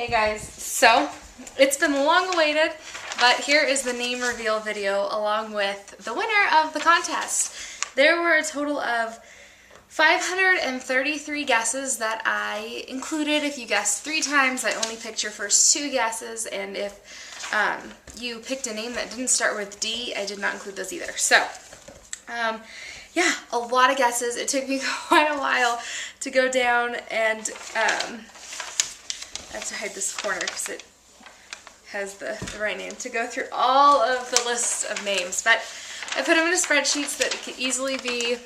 Hey guys, so it's been long awaited, but here is the name reveal video along with the winner of the contest. There were a total of 533 guesses that I included. If you guessed 3 times, I only picked your first 2 guesses, and if you picked a name that didn't start with D, I did not include those either. So, yeah, a lot of guesses. It took me quite a while to go down and I have to hide this corner because it has the right name, to go through all of the lists of names. But I put them in a spreadsheet so that it could easily be,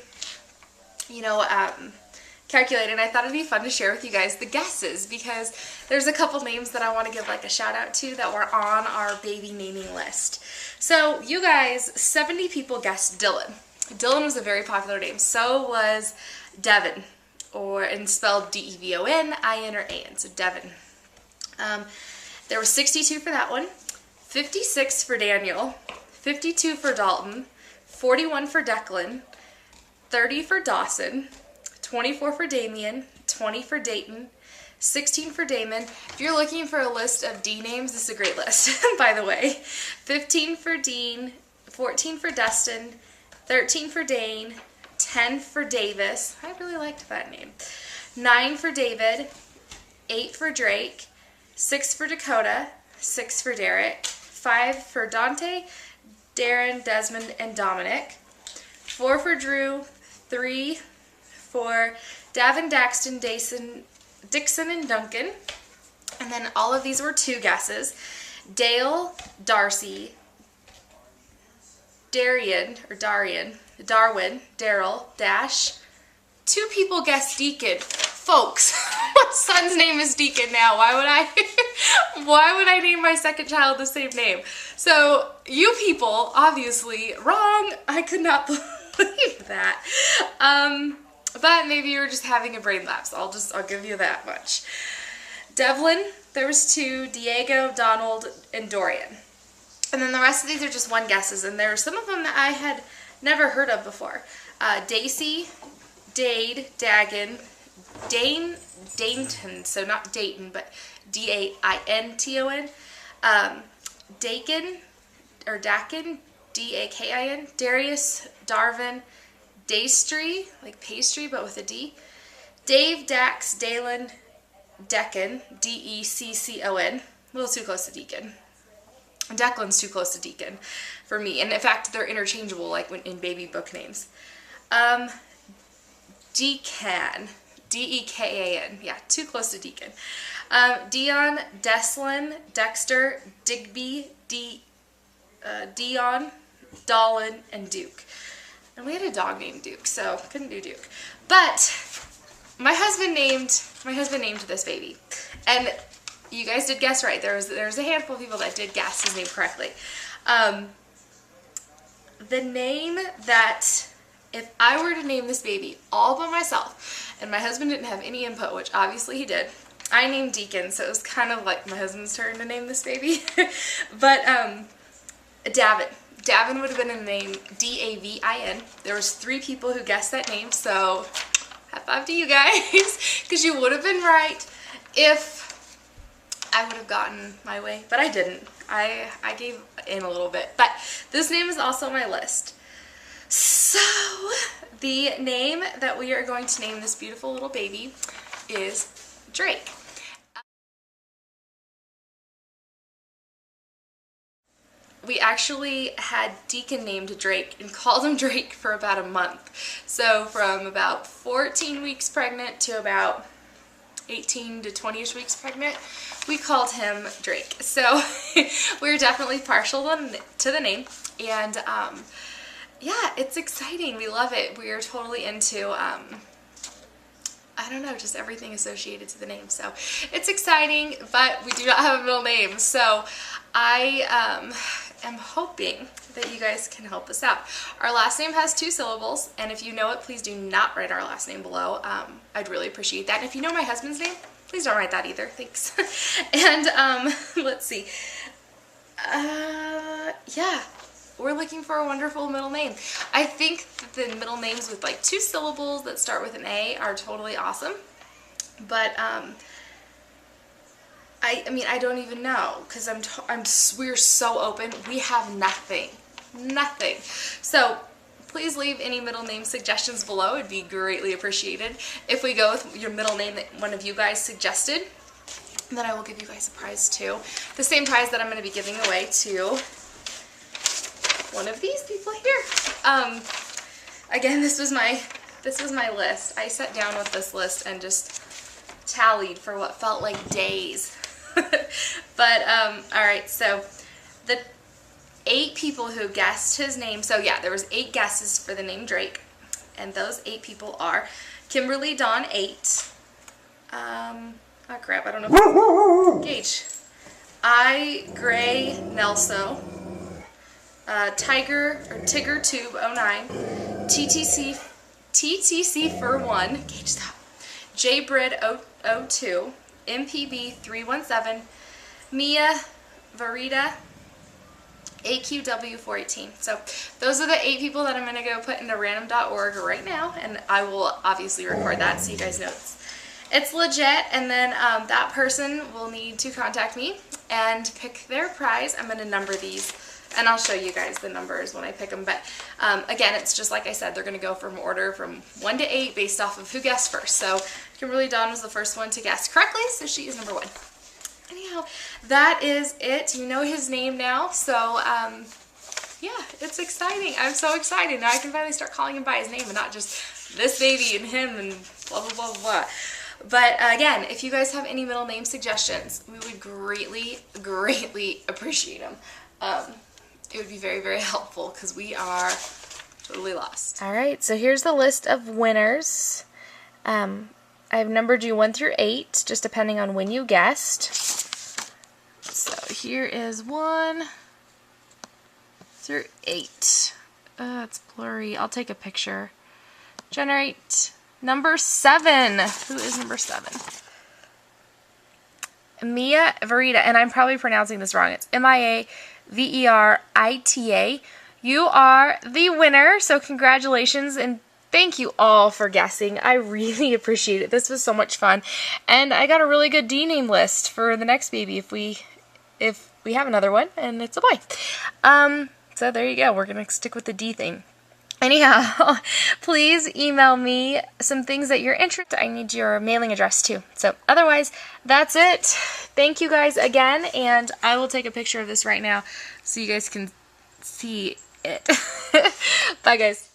calculated. And I thought it'd be fun to share with you guys the guesses, because there's a couple names that I want to give like a shout out to that were on our baby naming list. So you guys, 70 people guessed Dylan. Dylan was a very popular name. So was Devin, and spelled D-E-V-O-N, I-N, or A-N, so Devin. There were 62 for that one, 56 for Daniel, 52 for Dalton, 41 for Declan, 30 for Dawson, 24 for Damien, 20 for Dayton, 16 for Damon. If you're looking for a list of D names, this is a great list, by the way. 15 for Dean, 14 for Dustin, 13 for Dane, 10 for Davis. I really liked that name. 9 for David, 8 for Drake, 6 for Dakota, 6 for Derek, 5 for Dante, Darren, Desmond, and Dominic, 4 for Drew, 3 for Davin, Daxton, Dixon, and Duncan. And then all of these were 2 guesses. Dale, Darcy, Darwin, Daryl, Dash. 2 people guessed Deacon. Folks, my son's name is Deacon now. Why would I name my second child the same name? So you people, obviously wrong. I could not believe that. But maybe you were just having a brain lapse. I'll give you that much. Devlin, there was 2, Diego, Donald, and Dorian. And then the rest of these are just 1 guesses, and there are some of them that I had never heard of before. Daisy, Dade, Dagon, Dainton, so not Dayton, but D-A-I-N-T-O-N, Dakin, or Dakin, D-A-K-I-N, Darius, Darvin, Daystry, like pastry, but with a D, Dave, Dax, Dalen, Deccan, D-E-C-C-O-N, a little too close to Deacon. Declan's too close to Deacon for me, and in fact, they're interchangeable, like in baby book names. Decan, D-E-K-A-N, yeah, too close to Deacon. Dion, Deslin, Dexter, Digby, Dion, Dolan, and Duke. And we had a dog named Duke, so couldn't do Duke. But my husband named this baby, and you guys did guess right. There was a handful of people that did guess his name correctly. The name that, if I were to name this baby all by myself, and my husband didn't have any input, which obviously he did, I named Deacon, so it was kind of like my husband's turn to name this baby. But Davin would have been a name, D-A-V-I-N. There was 3 people who guessed that name, so high five to you guys, because you would have been right if I would have gotten my way, but I didn't. I gave in a little bit, but this name is also on my list. So the name that we are going to name this beautiful little baby is Drake. We actually had Deacon named Drake and called him Drake for about a month. So from about 14 weeks pregnant to about 18 to 20-ish weeks pregnant, we called him Drake. So we're definitely partial to the name, and yeah, it's exciting. We love it. We are totally into I don't know, just everything associated to the name. So it's exciting, but we do not have a middle name. So I am hoping that you guys can help us out. Our last name has 2 syllables, and if you know it, please do not write our last name below. I'd really appreciate that. And if you know my husband's name, please don't write that either. Thanks. And let's see. Yeah, we're looking for a wonderful middle name. I think the middle names with like 2 syllables that start with an A are totally awesome. But I mean, I don't even know, because we're so open. We have nothing. Nothing. So please leave any middle name suggestions below. It'd be greatly appreciated. If we go with your middle name that one of you guys suggested, then I will give you guys a prize too. The same prize that I'm going to be giving away to one of these people here. Again, this was my list. I sat down with this list and just tallied for what felt like days. But alright, so the 8 people who guessed his name, so yeah, there was 8 guesses for the name Drake, and those 8 people are Kimberly Dawn 8, oh crap, I don't know, Gage, Gray Nelso, Tigger Tube 09, TTC Fur 1, Gage stop, J Brid 02, MPB 317, Mia Varita, AQW 418. So those are the 8 people that I'm going to go put into random.org right now, and I will obviously record that so you guys know it's legit, and then that person will need to contact me and pick their prize. I'm going to number these, and I'll show you guys the numbers when I pick them, but again, it's just like I said, they're going to go from order from 1 to 8 based off of who guessed first. So Kimberly Dawn was the first one to guess correctly, so she is number 1. Anyhow, that is it. You know his name now, so yeah, it's exciting. I'm so excited. Now I can finally start calling him by his name and not just this baby and him and blah, blah, blah, blah. But again, if you guys have any middle name suggestions, we would greatly, greatly appreciate them. It would be very, very helpful because we are totally lost. All right, so here's the list of winners. I've numbered you 1 through 8, just depending on when you guessed. So here is 1 through 8. It's blurry. I'll take a picture. Generate number 7. Who is number 7? Mia Verita, and I'm probably pronouncing this wrong. It's MIAVERITA. You are the winner, so congratulations, and thank you all for guessing. I really appreciate it. This was so much fun. And I got a really good D name list for the next baby if we have another one and it's a boy. So there you go. We're going to stick with the D thing. Anyhow, please email me some things that you're interested in. I need your mailing address too. So otherwise, that's it. Thank you guys again, and I will take a picture of this right now so you guys can see it. Bye guys.